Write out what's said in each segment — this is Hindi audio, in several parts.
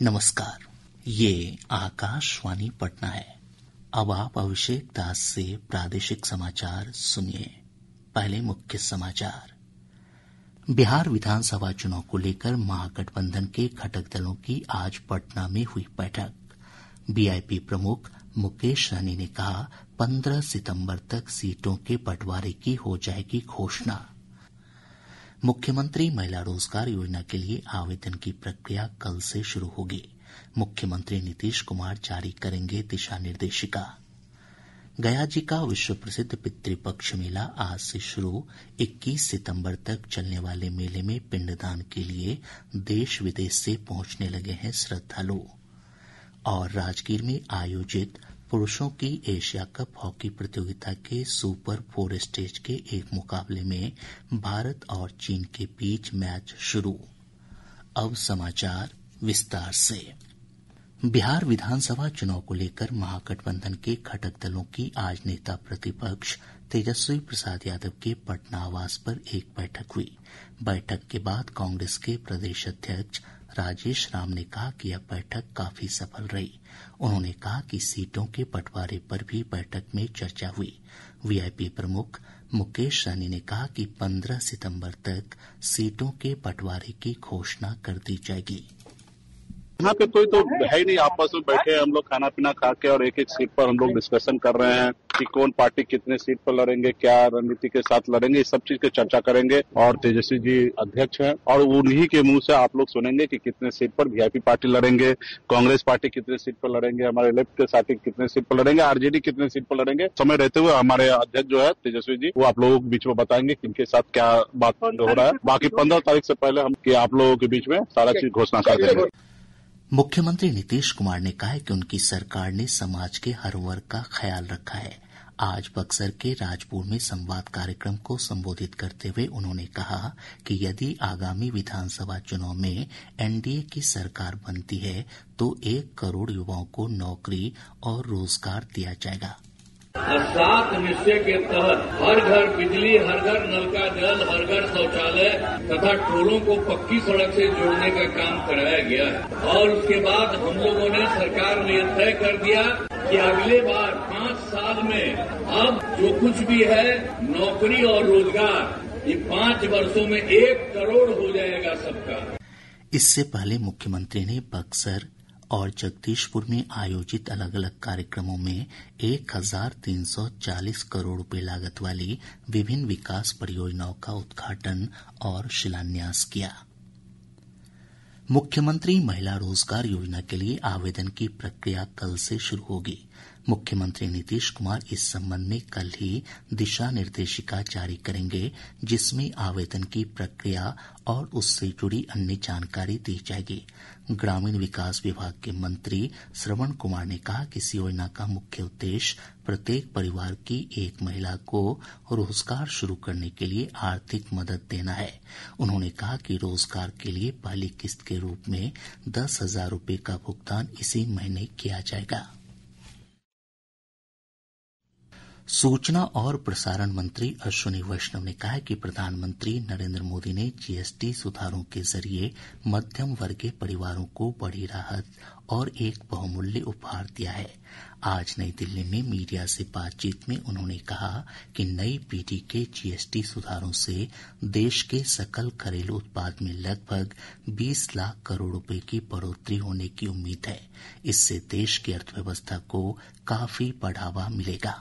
नमस्कार, ये आकाशवाणी पटना है। अब आप अभिषेक दास से प्रादेशिक समाचार सुनिए। पहले मुख्य समाचार। बिहार विधानसभा चुनाव को लेकर महागठबंधन के घटक दलों की आज पटना में हुई बैठक। बीआईपी प्रमुख मुकेश सहनी ने कहा 15 सितंबर तक सीटों के बंटवारे की हो जाएगी घोषणा। मुख्यमंत्री महिला रोजगार योजना के लिए आवेदन की प्रक्रिया कल से शुरू होगी। मुख्यमंत्री नीतीश कुमार जारी करेंगे दिशा निर्देशिका। गया जी का विश्व प्रसिद्ध पितृपक्ष मेला आज से शुरू। 21 सितंबर तक चलने वाले मेले में पिंडदान के लिए देश विदेश से पहुंचने लगे हैं श्रद्धालु। और राजगीर में आयोजित पुरुषों की एशिया कप हॉकी प्रतियोगिता के सुपर 4 स्टेज के एक मुकाबले में भारत और चीन के बीच मैच शुरू। अब समाचार विस्तार से। बिहार विधानसभा चुनाव को लेकर महागठबंधन के घटक दलों की आज नेता प्रतिपक्ष तेजस्वी प्रसाद यादव के पटना आवास पर एक बैठक हुई। बैठक के बाद कांग्रेस के प्रदेश अध्यक्ष राजेश राम ने कहा कि यह बैठक काफी सफल रही। उन्होंने कहा कि सीटों के बंटवारे पर भी बैठक में चर्चा हुई। वीआईपी प्रमुख मुकेश सहनी ने कहा कि 15 सितंबर तक सीटों के बंटवारे की घोषणा कर दी जाएगी। यहाँ पे कोई तो है ही नहीं, आपस में बैठे हैं हम लोग खाना पीना खा के और एक एक सीट पर हम लोग डिस्कशन कर रहे हैं कि कौन पार्टी कितने सीट पर लड़ेंगे, क्या रणनीति के साथ लड़ेंगे, इस सब चीज की चर्चा करेंगे। और तेजस्वी जी अध्यक्ष हैं और उन्हीं के मुंह से आप लोग सुनेंगे कि कितने सीट पर वीआईपी पार्टी लड़ेंगे, कांग्रेस पार्टी कितने सीट पर लड़ेंगे, हमारे लेफ्ट के साथी कितने सीट पर लड़ेंगे, आरजेडी कितने सीट पर लड़ेंगे। समय रहते हुए हमारे अध्यक्ष जो है तेजस्वी जी वो आप लोगों के बीच में बताएंगे कि इनके साथ क्या बात हो रहा है। बाकी 15 तारीख से पहले हम आप लोगों के बीच में सारा चीज घोषणा कर देंगे। मुख्यमंत्री नीतीश कुमार ने कहा है कि उनकी सरकार ने समाज के हर वर्ग का ख्याल रखा है। आज बक्सर के राजपुर में संवाद कार्यक्रम को संबोधित करते हुए उन्होंने कहा कि यदि आगामी विधानसभा चुनाव में एनडीए की सरकार बनती है तो 1 करोड़ युवाओं को नौकरी और रोजगार दिया जाएगा। 7 निश्चय के तहत हर घर बिजली, हर घर नल का जल, हर घर शौचालय तथा टोलों को पक्की सड़क से जोड़ने का काम कराया गया है। और उसके बाद हम लोगों ने सरकार ने तय कर दिया कि अगले बार 5 साल में अब जो कुछ भी है नौकरी और रोजगार ये 5 वर्षों में 1 करोड़ हो जाएगा सबका। इससे पहले मुख्यमंत्री ने बक्सर और जगदीशपुर में आयोजित अलग अलग कार्यक्रमों में 1340 करोड़ रुपए लागत वाली विभिन्न विकास परियोजनाओं का उद्घाटन और शिलान्यास किया। मुख्यमंत्री महिला रोजगार योजना के लिए आवेदन की प्रक्रिया कल से शुरू होगी। मुख्यमंत्री नीतीश कुमार इस संबंध में कल ही दिशा निर्देशिका जारी करेंगे, जिसमें आवेदन की प्रक्रिया और उससे जुड़ी अन्य जानकारी दी जाएगी। ग्रामीण विकास विभाग के मंत्री श्रवण कुमार ने कहा कि इस योजना का मुख्य उद्देश्य प्रत्येक परिवार की एक महिला को रोजगार शुरू करने के लिए आर्थिक मदद देना है। उन्होंने कहा कि रोजगार के लिए पहली किस्त के रूप में 10,000 रुपए का भुगतान इसी महीने किया जाएगा। सूचना और प्रसारण मंत्री अश्विनी वैष्णव ने कहा है कि प्रधानमंत्री नरेंद्र मोदी ने जीएसटी सुधारों के जरिए मध्यम वर्गीय परिवारों को बड़ी राहत और एक बहुमूल्य उपहार दिया है। आज नई दिल्ली में मीडिया से बातचीत में उन्होंने कहा कि नई पीढ़ी के जीएसटी सुधारों से देश के सकल घरेलू उत्पाद में लगभग 20 लाख करोड़ रुपए की बढ़ोतरी होने की उम्मीद है। इससे देश की अर्थव्यवस्था को काफी बढ़ावा मिलेगा।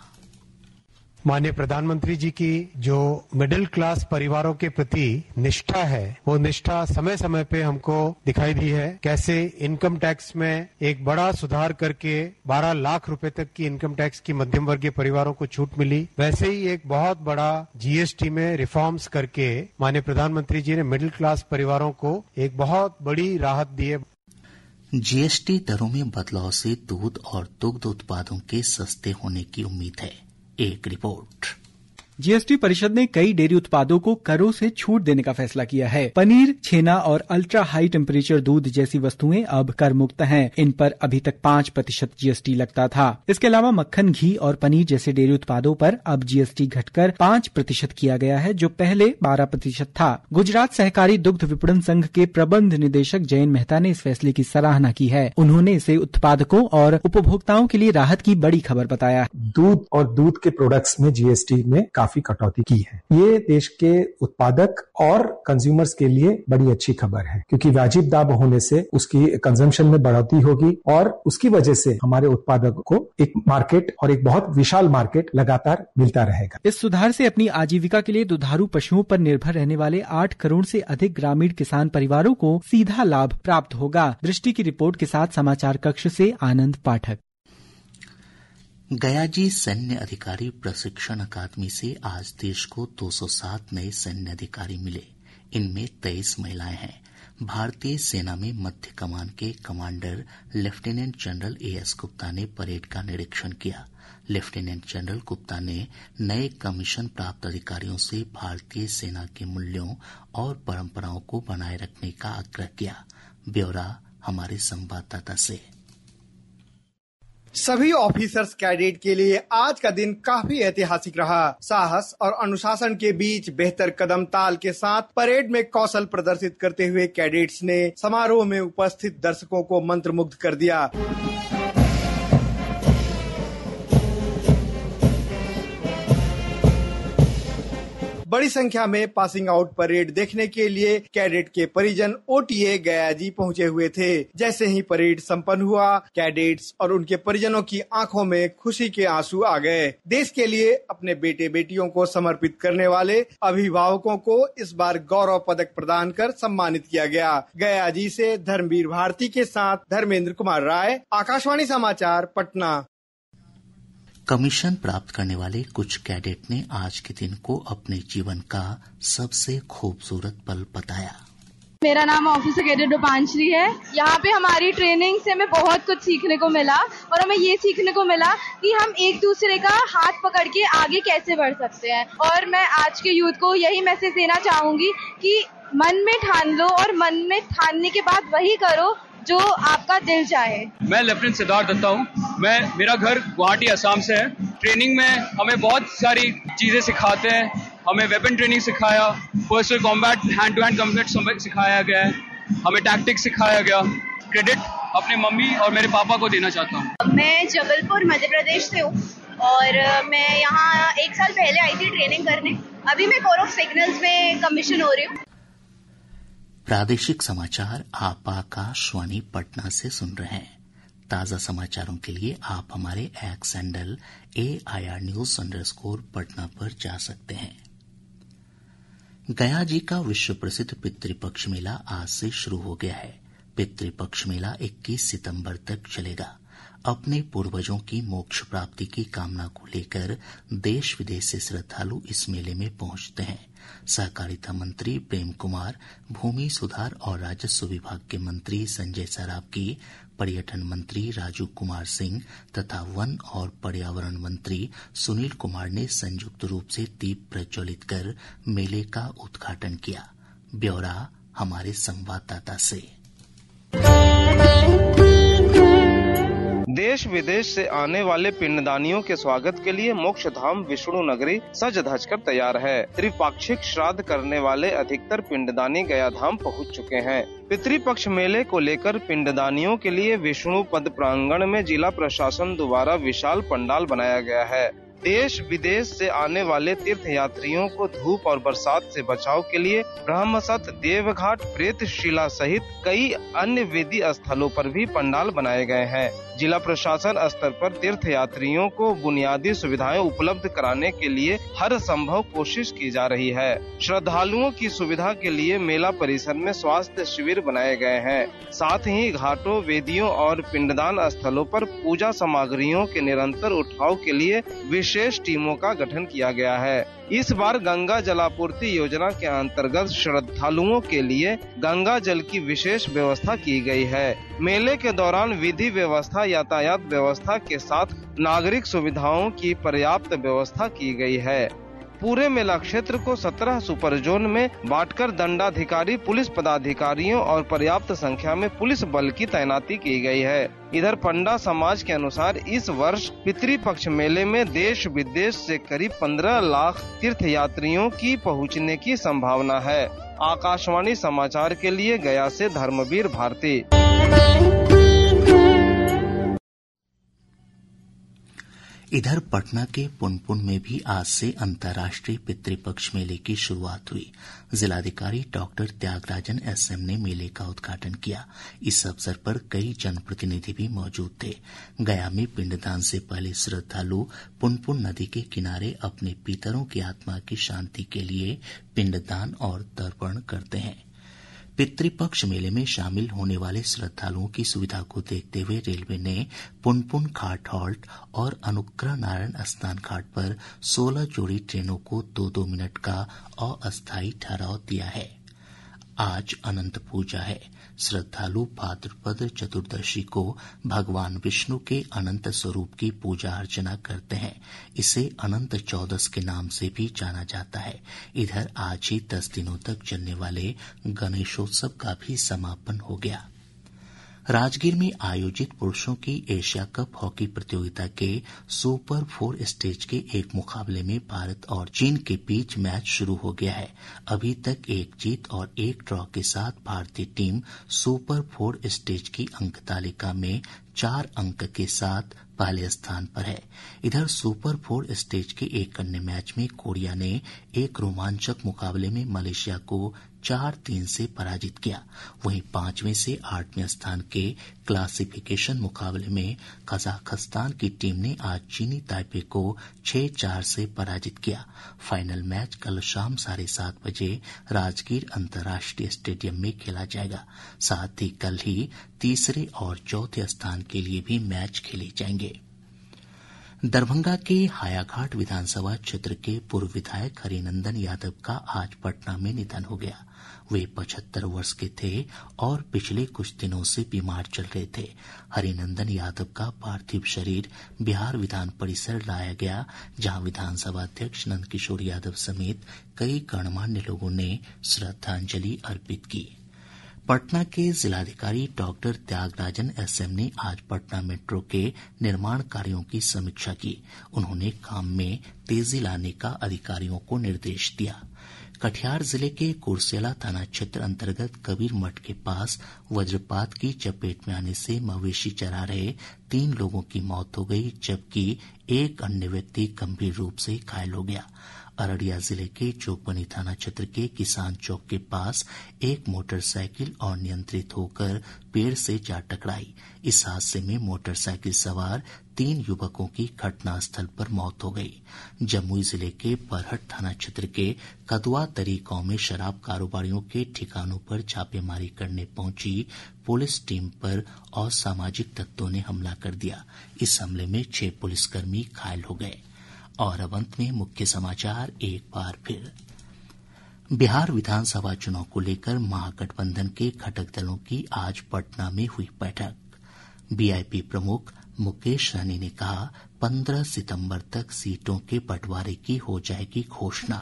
माननीय प्रधानमंत्री जी की जो मिडिल क्लास परिवारों के प्रति निष्ठा है वो निष्ठा समय समय पे हमको दिखाई दी है। कैसे इनकम टैक्स में एक बड़ा सुधार करके 12 लाख रुपए तक की इनकम टैक्स की मध्यम वर्गीय परिवारों को छूट मिली, वैसे ही एक बहुत बड़ा जीएसटी में रिफॉर्म्स करके माननीय प्रधानमंत्री जी ने मिडिल क्लास परिवारों को एक बहुत बड़ी राहत दी है। जीएसटी दरों में बदलाव से दूध और दुग्ध उत्पादों के सस्ते होने की उम्मीद है। एक रिपोर्ट। जीएसटी परिषद ने कई डेयरी उत्पादों को करों से छूट देने का फैसला किया है। पनीर, छेना और अल्ट्रा हाई टेम्परेचर दूध जैसी वस्तुएं अब कर मुक्त हैं। इन पर अभी तक 5% जीएसटी लगता था। इसके अलावा मक्खन, घी और पनीर जैसे डेयरी उत्पादों पर अब जीएसटी घटकर 5% किया गया है, जो पहले 12% था। गुजरात सहकारी दुग्ध विपणन संघ के प्रबंध निदेशक जयन मेहता ने इस फैसले की सराहना की है। उन्होंने इसे उत्पादकों और उपभोक्ताओं के लिए राहत की बड़ी खबर बताया। दूध और दूध के प्रोडक्ट्स में जीएसटी में काफी कटौती की है। ये देश के उत्पादक और कंज्यूमर्स के लिए बड़ी अच्छी खबर है, क्योंकि वाजिब दाम होने से उसकी कंजम्पशन में बढ़ोतरी होगी और उसकी वजह से हमारे उत्पादकों को एक मार्केट और एक बहुत विशाल मार्केट लगातार मिलता रहेगा। इस सुधार से अपनी आजीविका के लिए दुधारू पशुओं पर निर्भर रहने वाले 8 करोड़ से अधिक ग्रामीण किसान परिवारों को सीधा लाभ प्राप्त होगा। दृष्टि की रिपोर्ट के साथ समाचार कक्ष से आनंद पाठक। गयाजी सैन्य अधिकारी प्रशिक्षण अकादमी से आज देश को 207 नए सैन्य अधिकारी मिले। इनमें 23 महिलाएं हैं। भारतीय सेना में मध्य कमान के commander lieutenant general as Gupta ने परेड का निरीक्षण किया। लेफ्टिनेंट जनरल गुप्ता ने नए कमीशन प्राप्त अधिकारियों से भारतीय सेना के मूल्यों और परंपराओं को बनाए रखने का आग्रह किया। ब्यौरा हमारे संवाददाता से। सभी ऑफिसर्स कैडेट के लिए आज का दिन काफी ऐतिहासिक रहा। साहस और अनुशासन के बीच बेहतर कदम ताल के साथ परेड में कौशल प्रदर्शित करते हुए कैडेट्स ने समारोह में उपस्थित दर्शकों को मंत्रमुग्ध कर दिया। बड़ी संख्या में पासिंग आउट परेड देखने के लिए कैडेट के परिजन ओटीए गयाजी पहुंचे हुए थे। जैसे ही परेड संपन्न हुआ, कैडेट्स और उनके परिजनों की आंखों में खुशी के आंसू आ गए। देश के लिए अपने बेटे बेटियों को समर्पित करने वाले अभिभावकों को इस बार गौरव पदक प्रदान कर सम्मानित किया गया। गयाजी से धर्मवीर भारती के साथ धर्मेंद्र कुमार राय, आकाशवाणी समाचार, पटना। कमीशन प्राप्त करने वाले कुछ कैडेट ने आज के दिन को अपने जीवन का सबसे खूबसूरत पल बताया। मेरा नाम ऑफिसर कैडेट रूपांशरी है। यहाँ पे हमारी ट्रेनिंग से हमें बहुत कुछ सीखने को मिला और हमें ये सीखने को मिला कि हम एक दूसरे का हाथ पकड़ के आगे कैसे बढ़ सकते हैं। और मैं आज के यूथ को यही मैसेज देना चाहूंगी कि मन में ठान लो और मन में ठानने के बाद वही करो जो आपका दिल चाहे। मैं लेफ्टिनेंट सिद्धार्थ दत्ता हूँ। मेरा घर गुवाहाटी असम से है। ट्रेनिंग में हमें बहुत सारी चीजें सिखाते हैं। हमें वेपन ट्रेनिंग सिखाया, personal combat, hand to hand combat सिखाया गया है, हमें टैक्टिक्स सिखाया गया। क्रेडिट अपने मम्मी और मेरे पापा को देना चाहता हूँ। मैं जबलपुर मध्य प्रदेश से हूँ और मैं यहाँ 1 साल पहले आई थी ट्रेनिंग करने। अभी मैं कोर ऑफ सिग्नल्स में कमीशन हो रही हूँ। प्रादेशिक समाचार आप आकाशवाणी पटना से सुन रहे हैं। ताजा समाचारों के लिए आप हमारे x handle AIR News_ Patna पर जा सकते हैं। गया जी का विश्व प्रसिद्ध पितृपक्ष मेला आज से शुरू हो गया है। पितृपक्ष मेला 21 सितंबर तक चलेगा। अपने पूर्वजों की मोक्ष प्राप्ति की कामना को लेकर देश विदेश से श्रद्धालु इस मेले में पहुंचते हैं। सहकारिता मंत्री प्रेम कुमार, भूमि सुधार और राजस्व विभाग के मंत्री संजय सरावगी, पर्यटन मंत्री राजू कुमार सिंह तथा वन और पर्यावरण मंत्री सुनील कुमार ने संयुक्त रूप से दीप प्रज्वलित कर मेले का उद्घाटन किया। ब्यौरा हमारे संवाददाता से। देश विदेश से आने वाले पिंडदानियों के स्वागत के लिए मोक्ष धाम विष्णु नगरी सज धज कर तैयार है। त्रिपाक्षिक श्राद्ध करने वाले अधिकतर पिंडदानी गया धाम पहुंच चुके हैं। पितृपक्ष मेले को लेकर पिंडदानियों के लिए विष्णु पद प्रांगण में जिला प्रशासन द्वारा विशाल पंडाल बनाया गया है। देश विदेश से आने वाले तीर्थ यात्रियों को धूप और बरसात से बचाव के लिए ब्रह्मसत, देवघाट, प्रेतशिला सहित कई अन्य विधि स्थलों पर भी पंडाल बनाए गए हैं। जिला प्रशासन स्तर पर तीर्थ यात्रियों को बुनियादी सुविधाएं उपलब्ध कराने के लिए हर संभव कोशिश की जा रही है। श्रद्धालुओं की सुविधा के लिए मेला परिसर में स्वास्थ्य शिविर बनाए गए हैं। साथ ही घाटों, वेदियों और पिंडदान स्थलों पर पूजा सामग्रियों के निरंतर उठाव के लिए विशेष टीमों का गठन किया गया है। इस बार गंगा जलापूर्ति योजना के अंतर्गत श्रद्धालुओं के लिए गंगा जल की विशेष व्यवस्था की गई है। मेले के दौरान विधि व्यवस्था, यातायात व्यवस्था के साथ नागरिक सुविधाओं की पर्याप्त व्यवस्था की गई है। पूरे मेला क्षेत्र को 17 सुपर जोन में बांटकर दंडाधिकारी, पुलिस पदाधिकारियों और पर्याप्त संख्या में पुलिस बल की तैनाती की गई है। इधर पंडा समाज के अनुसार इस वर्ष पितृपक्ष मेले में देश विदेश से करीब 15 लाख तीर्थ यात्रियों की पहुंचने की संभावना है। आकाशवाणी समाचार के लिए गया से धर्मवीर भारती। इधर पटना के पुनपुन में भी आज से अंतर्राष्ट्रीय पितृपक्ष मेले की शुरुआत हुई। जिलाधिकारी डॉक्टर त्यागराजन एसएम ने मेले का उद्घाटन किया। इस अवसर पर कई जनप्रतिनिधि भी मौजूद थे। गया में पिंडदान से पहले श्रद्धालु पुनपुन नदी के किनारे अपने पितरों की आत्मा की शांति के लिए पिंडदान और तर्पण करते हैं। पितृपक्ष मेले में शामिल होने वाले श्रद्धालुओं की सुविधा को देखते हुए रेलवे ने पुनपुन घाट हॉल्ट और अनुग्रह नारायण स्नान घाट पर 16 जोड़ी ट्रेनों को 2-2 मिनट का अस्थायी ठहराव दिया है। आज अनंत पूजा है। श्रद्धालु भाद्रपद चतुर्दशी को भगवान विष्णु के अनंत स्वरूप की पूजा अर्चना करते हैं। इसे अनंत चौदस के नाम से भी जाना जाता है। इधर आज ही 10 दिनों तक चलने वाले गणेशोत्सव का भी समापन हो गया। राजगीर में आयोजित पुरुषों की एशिया कप हॉकी प्रतियोगिता के सुपर 4 स्टेज के एक मुकाबले में भारत और चीन के बीच मैच शुरू हो गया है। अभी तक एक जीत और एक ड्रॉ के साथ भारतीय टीम सुपर 4 स्टेज की अंक तालिका में 4 अंक के साथ पहले स्थान पर है। इधर सुपर 4 स्टेज के एक अन्य मैच में कोरिया ने एक रोमांचक मुकाबले में मलेशिया को 4-3 से पराजित किया। वहीं 5वें से 8वें स्थान के क्लासिफिकेशन मुकाबले में कजाकिस्तान की टीम ने आज चीनी ताइपे को 6-4 से पराजित किया। फाइनल मैच कल शाम 7:30 बजे राजगीर अंतर्राष्ट्रीय स्टेडियम में खेला जाएगा। साथ ही कल ही तीसरे और चौथे स्थान के लिए भी मैच खेले जाएंगे। दरभंगा के हायाघाट विधानसभा क्षेत्र के पूर्व विधायक हरिनंदन यादव का आज पटना में निधन हो गया। वे 75 वर्ष के थे और पिछले कुछ दिनों से बीमार चल रहे थे। हरिनंदन यादव का पार्थिव शरीर बिहार विधान परिसर लाया गया, जहां विधानसभा अध्यक्ष नंदकिशोर यादव समेत कई गणमान्य लोगों ने श्रद्धांजलि अर्पित की। पटना के जिलाधिकारी डॉक्टर त्यागराजन एसएम ने आज पटना मेट्रो के निर्माण कार्यों की समीक्षा की। उन्होंने काम में तेजी लाने का अधिकारियों को निर्देश दिया। कटिहार जिले के कुर्सेला थाना क्षेत्र अंतर्गत कबीर मठ के पास वज्रपात की चपेट में आने से मवेशी चरा रहे 3 लोगों की मौत हो गई, जबकि एक अन्य व्यक्ति गंभीर रूप से घायल हो गया। अररिया जिले के चौकबनी थाना क्षेत्र के किसान चौक के पास एक मोटरसाइकिल अनियंत्रित होकर पेड़ से जा टकराई। इस हादसे में मोटरसाइकिल सवार 3 युवकों की घटनास्थल पर मौत हो गई। जमुई जिले के बरहट थाना क्षेत्र के कदवा तरी गांव में शराब कारोबारियों के ठिकानों पर छापेमारी करने पहुंची पुलिस टीम पर असामाजिक तत्वों ने हमला कर दिया। इस हमले में 6 पुलिसकर्मी घायल हो गए। और अब अंत में मुख्य समाचार एक बार फिर। बिहार विधानसभा चुनाव को लेकर महागठबंधन के घटक दलों की आज पटना में हुई बैठक। बीआईपी प्रमुख मुकेश सहनी ने कहा 15 सितंबर तक सीटों के बंटवारे की हो जाएगी घोषणा।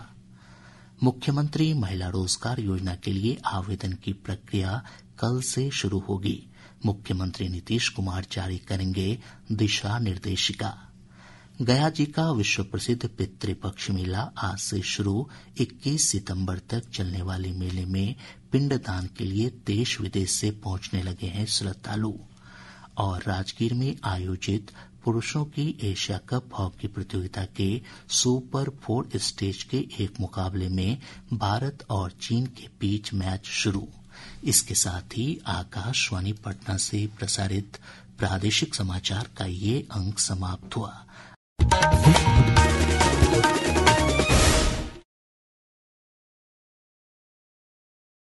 मुख्यमंत्री महिला रोजगार योजना के लिए आवेदन की प्रक्रिया कल से शुरू होगी। मुख्यमंत्री नीतीश कुमार जारी करेंगे दिशा निर्देशिका। गया जी का विश्व प्रसिद्ध पितृपक्ष मेला आज से शुरू। 21 सितंबर तक चलने वाले मेले में पिंडदान के लिए देश विदेश से पहुंचने लगे हैं श्रद्धालु। और राजगीर में आयोजित पुरुषों की एशिया कप हॉकी प्रतियोगिता के सुपर 4 स्टेज के एक मुकाबले में भारत और चीन के बीच मैच शुरू। इसके साथ ही आकाशवाणी पटना से प्रसारित प्रादेशिक समाचार का ये अंक समाप्त हुआ।